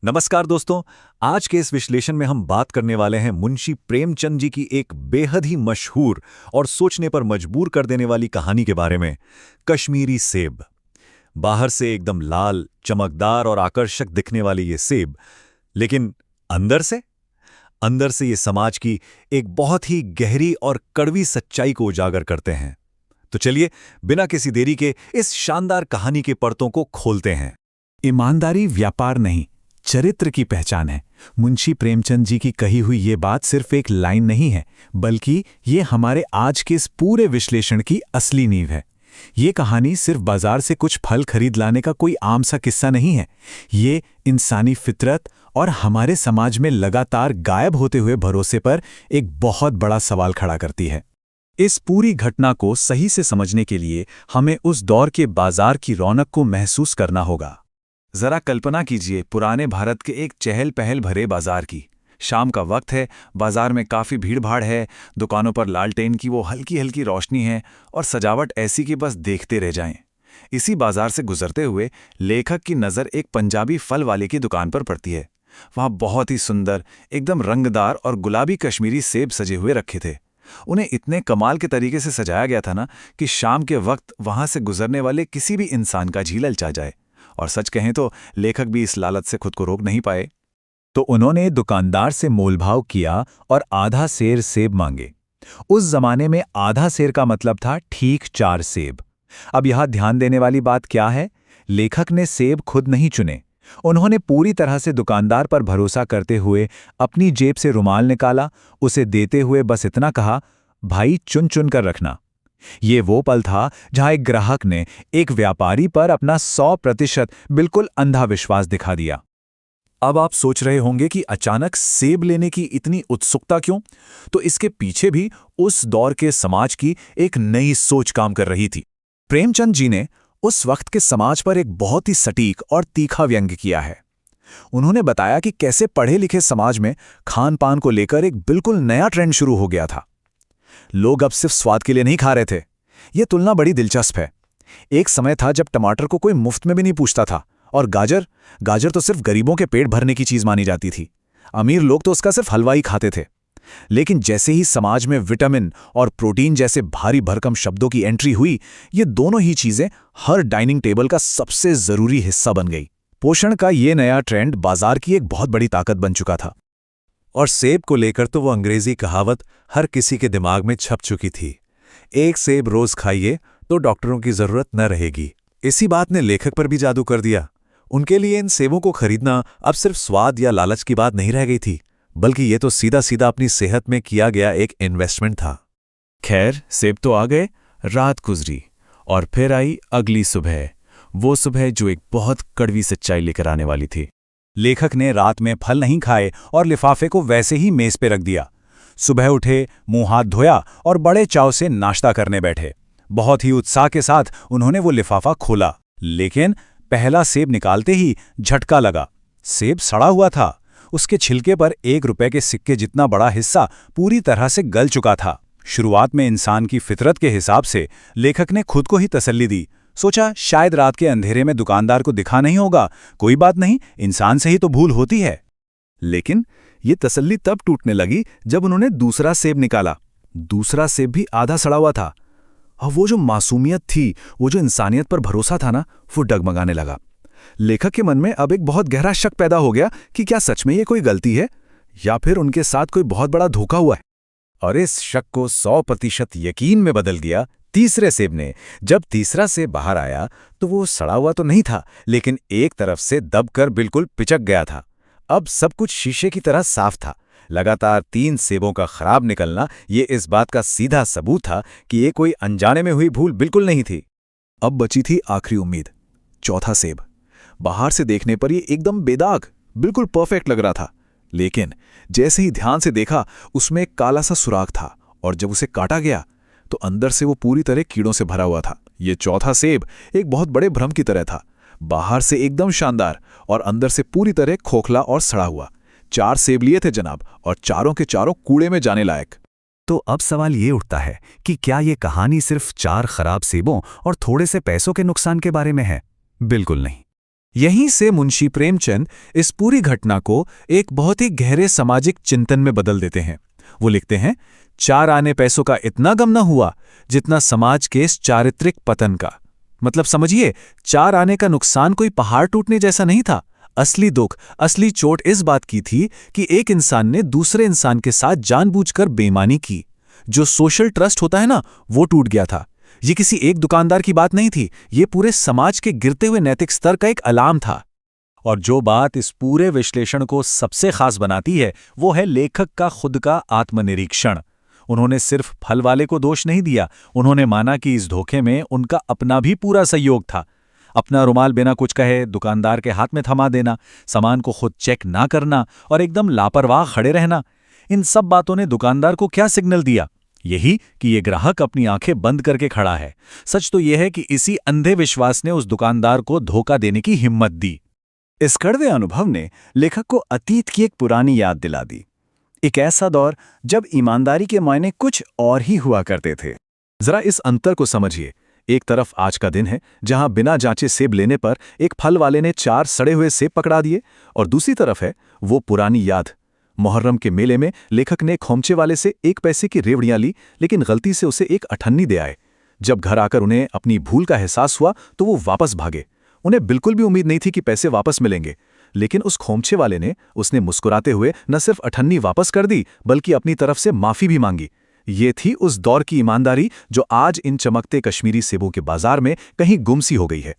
नमस्कार दोस्तों। आज के इस विश्लेषण में हम बात करने वाले हैं मुंशी प्रेमचंद जी की एक बेहद ही मशहूर और सोचने पर मजबूर कर देने वाली कहानी के बारे में। कश्मीरी सेब। बाहर से एकदम लाल, चमकदार और आकर्षक दिखने वाले ये सेब, लेकिन अंदर से ये समाज की एक बहुत ही गहरी और कड़वी सच्चाई को उजागर करते हैं। तो चलिए बिना किसी देरी के इस शानदार कहानी के परतों को खोलते हैं। ईमानदारी व्यापार नहीं, चरित्र की पहचान है। मुंशी प्रेमचंद जी की कही हुई ये बात सिर्फ एक लाइन नहीं है, बल्कि ये हमारे आज के इस पूरे विश्लेषण की असली नींव है। ये कहानी सिर्फ बाजार से कुछ फल खरीद लाने का कोई आम सा किस्सा नहीं है। ये इंसानी फितरत और हमारे समाज में लगातार गायब होते हुए भरोसे पर एक बहुत बड़ा सवाल खड़ा करती है। इस पूरी घटना को सही से समझने के लिए हमें उस दौर के बाजार की रौनक को महसूस करना होगा। जरा कल्पना कीजिए पुराने भारत के एक चहल पहल भरे बाजार की। शाम का वक्त है, बाजार में काफ़ी भीड़ भाड़ है, दुकानों पर लालटेन की वो हल्की हल्की रोशनी है और सजावट ऐसी कि बस देखते रह जाएं। इसी बाजार से गुजरते हुए लेखक की नज़र एक पंजाबी फल वाले की दुकान पर पड़ती है। वहाँ बहुत ही सुंदर, एकदम रंगदार और गुलाबी कश्मीरी सेब सजे हुए रखे थे। उन्हें इतने कमाल के तरीके से सजाया गया था ना कि शाम के वक्त वहाँ से गुजरने वाले किसी भी इंसान का जी ललचा जाए। और सच कहें तो लेखक भी इस लालच से खुद को रोक नहीं पाए। तो उन्होंने दुकानदार से मोलभाव किया और आधा सेर सेब मांगे। उस जमाने में आधा सेर का मतलब था ठीक 4 सेब। अब यहां ध्यान देने वाली बात क्या है? लेखक ने सेब खुद नहीं चुने। उन्होंने पूरी तरह से दुकानदार पर भरोसा करते हुए अपनी जेब से रुमाल निकाला, उसे देते हुए बस इतना कहा, भाई चुन चुन कर रखना। ये वो पल था जहां एक ग्राहक ने एक व्यापारी पर अपना 100% बिल्कुल अंधा विश्वास दिखा दिया। अब आप सोच रहे होंगे कि अचानक सेब लेने की इतनी उत्सुकता क्यों? तो इसके पीछे भी उस दौर के समाज की एक नई सोच काम कर रही थी। प्रेमचंद जी ने उस वक्त के समाज पर एक बहुत ही सटीक और तीखा व्यंग्य किया है। उन्होंने बताया कि कैसे पढ़े लिखे समाज में खान पान को लेकर एक बिल्कुल नया ट्रेंड शुरू हो गया था। लोग अब सिर्फ स्वाद के लिए नहीं खा रहे थे। यह तुलना बड़ी दिलचस्प है। एक समय था जब टमाटर को कोई मुफ्त में भी नहीं पूछता था, और गाजर तो सिर्फ गरीबों के पेट भरने की चीज मानी जाती थी। अमीर लोग तो उसका सिर्फ हलवा ही खाते थे। लेकिन जैसे ही समाज में विटामिन और प्रोटीन जैसे भारी भरकम शब्दों की एंट्री हुई, ये दोनों ही चीजें हर डाइनिंग टेबल का सबसे जरूरी हिस्सा बन गई। पोषण का ये नया ट्रेंड बाजार की एक बहुत बड़ी ताकत बन चुका था। और सेब को लेकर तो वो अंग्रेजी कहावत हर किसी के दिमाग में छप चुकी थी, एक सेब रोज खाइए तो डॉक्टरों की जरूरत न रहेगी। इसी बात ने लेखक पर भी जादू कर दिया। उनके लिए इन सेबों को खरीदना अब सिर्फ स्वाद या लालच की बात नहीं रह गई थी, बल्कि ये तो सीधा सीधा अपनी सेहत में किया गया एक इन्वेस्टमेंट था। खैर, सेब तो आ गए, रात गुजरी और फिर आई अगली सुबह, वो सुबह जो एक बहुत कड़वी सच्चाई लेकर आने वाली थी। लेखक ने रात में फल नहीं खाए और लिफाफे को वैसे ही मेज पे रख दिया। सुबह उठे, मुंह हाथ धोया और बड़े चाव से नाश्ता करने बैठे। बहुत ही उत्साह के साथ उन्होंने वो लिफाफा खोला, लेकिन पहला सेब निकालते ही झटका लगा। सेब सड़ा हुआ था। उसके छिलके पर 1 रुपए के सिक्के जितना बड़ा हिस्सा पूरी तरह से गल चुका था। शुरुआत में इंसान की फितरत के हिसाब से लेखक ने खुद को ही तसल्ली दी। सोचा शायद रात के अंधेरे में दुकानदार को दिखा नहीं होगा, कोई बात नहीं, इंसान से ही तो भूल होती है। लेकिन ये तसल्ली तब टूटने लगी जब उन्होंने दूसरा सेब निकाला। दूसरा सेब भी आधा सड़ा हुआ था, और वो जो मासूमियत थी, वो जो इंसानियत पर भरोसा था ना, वो डगमगाने लगा। लेखक के मन में अब एक बहुत गहरा शक पैदा हो गया कि क्या सच में ये कोई गलती है या फिर उनके साथ कोई बहुत बड़ा धोखा हुआ है। और इस शक को 100% यकीन में बदल दिया तीसरे सेब ने। जब तीसरा सेब बाहर आया तो वो सड़ा हुआ तो नहीं था, लेकिन एक तरफ से दबकर बिल्कुल पिचक गया था। अब सब कुछ शीशे की तरह साफ था। लगातार 3 सेबों का खराब निकलना ये इस बात का सीधा सबूत था कि ये कोई अनजाने में हुई भूल बिल्कुल नहीं थी। अब बची थी आखिरी उम्मीद, चौथा सेब। बाहर से देखने पर ये एकदम बेदाग, बिल्कुल परफेक्ट लग रहा था, लेकिन जैसे ही ध्यान से देखा उसमें एक काला सा सुराख था, और जब उसे काटा गया तो अंदर से वो पूरी तरह कीड़ों से भरा हुआ था। ये चौथा सेब एक बहुत बड़े भ्रम की तरह था। बाहर से एकदम शानदार और अंदर से पूरी तरह खोखला और सड़ा हुआ। 4 सेब लिए थे जनाब, और चारों के चारों कूड़े में जाने लायक। तो अब सवाल ये उठता है कि क्या ये कहानी सिर्फ 4 खराब सेबों और थोड़े से पैसों के नुकसान के बारे में है? बिल्कुल नहीं। यहीं से मुंशी प्रेमचंद इस पूरी घटना को एक बहुत ही गहरे सामाजिक चिंतन में बदल देते हैं। वो लिखते हैं, 4 आने पैसों का इतना गम न हुआ जितना समाज के इस चारित्रिक पतन का। मतलब समझिए, 4 आने का नुकसान कोई पहाड़ टूटने जैसा नहीं था। असली दुख, असली चोट इस बात की थी कि एक इंसान ने दूसरे इंसान के साथ जानबूझकर बेईमानी की। जो सोशल ट्रस्ट होता है ना, वो टूट गया था। ये किसी एक दुकानदार की बात नहीं थी, ये पूरे समाज के गिरते हुए नैतिक स्तर का एक अलार्म था। और जो बात इस पूरे विश्लेषण को सबसे खास बनाती है, वो है लेखक का खुद का आत्मनिरीक्षण। उन्होंने सिर्फ फल वाले को दोष नहीं दिया, उन्होंने माना कि इस धोखे में उनका अपना भी पूरा सहयोग था। अपना रुमाल बिना कुछ कहे दुकानदार के हाथ में थमा देना, सामान को खुद चेक ना करना और एकदम लापरवाह खड़े रहना, इन सब बातों ने दुकानदार को क्या सिग्नल दिया? यही कि ये ग्राहक अपनी आंखें बंद करके खड़ा है। सच तो यह है कि इसी अंधे विश्वास ने उस दुकानदार को धोखा देने की हिम्मत दी। इस कड़वे अनुभव ने लेखक को अतीत की एक पुरानी याद दिला दी। एक ऐसा दौर जब ईमानदारी के मायने कुछ और ही हुआ करते थे। जरा इस अंतर को समझिए। एक तरफ आज का दिन है जहां बिना जांचे सेब लेने पर एक फल वाले ने 4 सड़े हुए सेब पकड़ा दिए, और दूसरी तरफ है वो पुरानी याद। मुहर्रम के मेले में लेखक ने खोमचे वाले से 1 पैसे की रेवड़ियां ली, लेकिन गलती से उसे 1 अठन्नी दे आए। जब घर आकर उन्हें अपनी भूल का एहसास हुआ तो वो वापस भागे। उन्हें बिल्कुल भी उम्मीद नहीं थी कि पैसे वापस मिलेंगे, लेकिन उस खोमचे वाले ने उसने मुस्कुराते हुए न सिर्फ अठन्नी वापस कर दी, बल्कि अपनी तरफ से माफी भी मांगी। ये थी उस दौर की ईमानदारी जो आज इन चमकते कश्मीरी सेबों के बाजार में कहीं गुम सी हो गई है।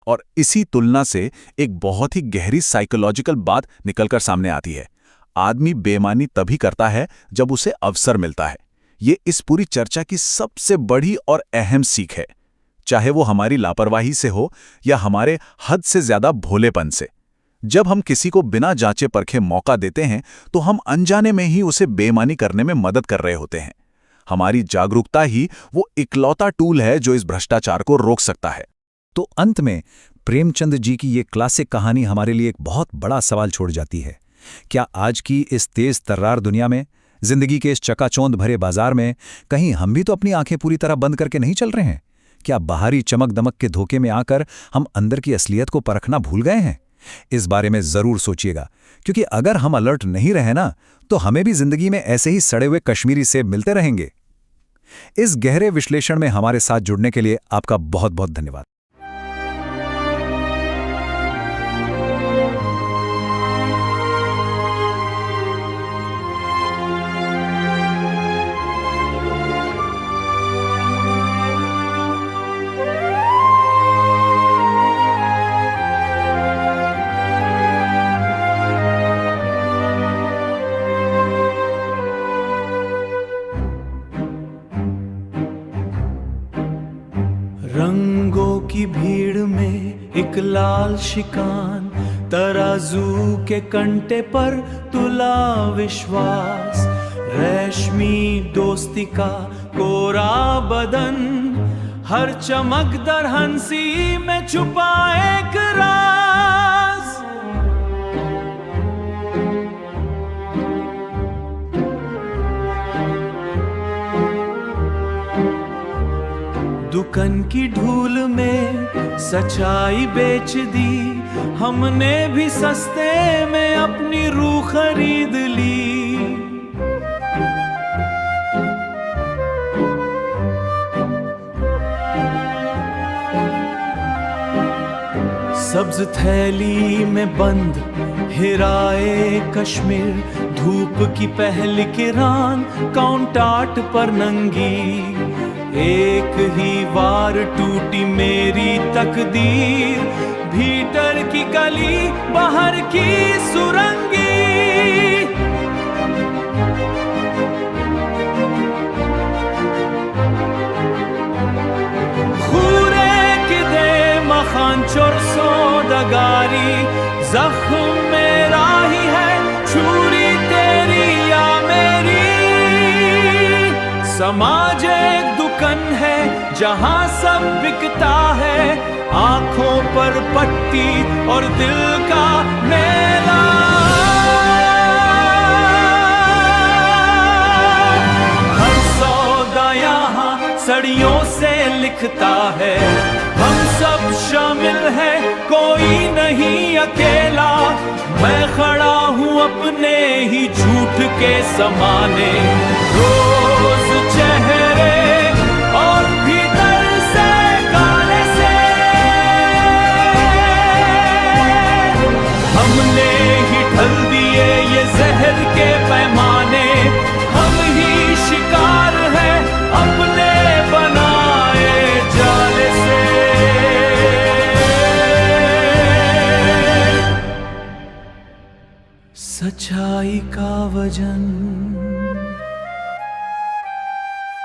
और इसी तुलना से एक बहुत ही गहरी साइकोलॉजिकल बात निकलकर सामने आती है। आदमी बेईमानी तभी करता है जब उसे अवसर मिलता है। ये इस पूरी चर्चा की सबसे बड़ी और अहम सीख है, चाहे वो हमारी लापरवाही से हो या हमारे हद से ज्यादा भोलेपन से। जब हम किसी को बिना जांचे परखे मौका देते हैं तो हम अनजाने में ही उसे बेईमानी करने में मदद कर रहे होते हैं। हमारी जागरूकता ही वो इकलौता टूल है जो इस भ्रष्टाचार को रोक सकता है। तो अंत में प्रेमचंद जी की ये क्लासिक कहानी हमारे लिए एक बहुत बड़ा सवाल छोड़ जाती है। क्या आज की इस तेज तर्रार दुनिया में, जिंदगी के इस चकाचौंध भरे बाजार में, कहीं हम भी तो अपनी आंखें पूरी तरह बंद करके नहीं चल रहे हैं? क्या बाहरी चमक दमक के धोखे में आकर हम अंदर की असलियत को परखना भूल गए हैं? इस बारे में जरूर सोचिएगा, क्योंकि अगर हम अलर्ट नहीं रहे ना, तो हमें भी जिंदगी में ऐसे ही सड़े हुए कश्मीरी सेब मिलते रहेंगे। इस गहरे विश्लेषण में हमारे साथ जुड़ने के लिए आपका बहुत बहुत धन्यवाद। रंगों की भीड़ में एक लाल शिकान, तराजू के कंटे पर तुला विश्वास, रेशमी दोस्ती का कोरा बदन, हर चमक दर हंसी में छुपा एक राज। दुकान की ढूल में सच्चाई बेच दी, हमने भी सस्ते में अपनी रूह खरीद ली। सब्ज थैली में बंद हिराए कश्मीर, धूप की पहली किरण काउंटाट पर नंगी। एक ही वार टूटी मेरी तकदीर, भीतर की गली बाहर की सुरंगी। खूरे की दे मखान चोर सौदागारी, जख्म मेरा ही है, छुरी तेरी या मेरी। समाज एक दुकान है जहां सब बिकता है, आंखों पर पट्टी और दिल का मेला। हर सौदा यहाँ सड़ियों से दिखता है। हम सब शामिल हैं, कोई नहीं अकेला। मैं खड़ा हूँ अपने ही झूठ के समाने। रोज चेहरे और भीतर से काले से हमने ही ढल दिए ये जहर के पैमाने। हम ही शिकार है अपने बनाए जाल से। सच्चाई का वजन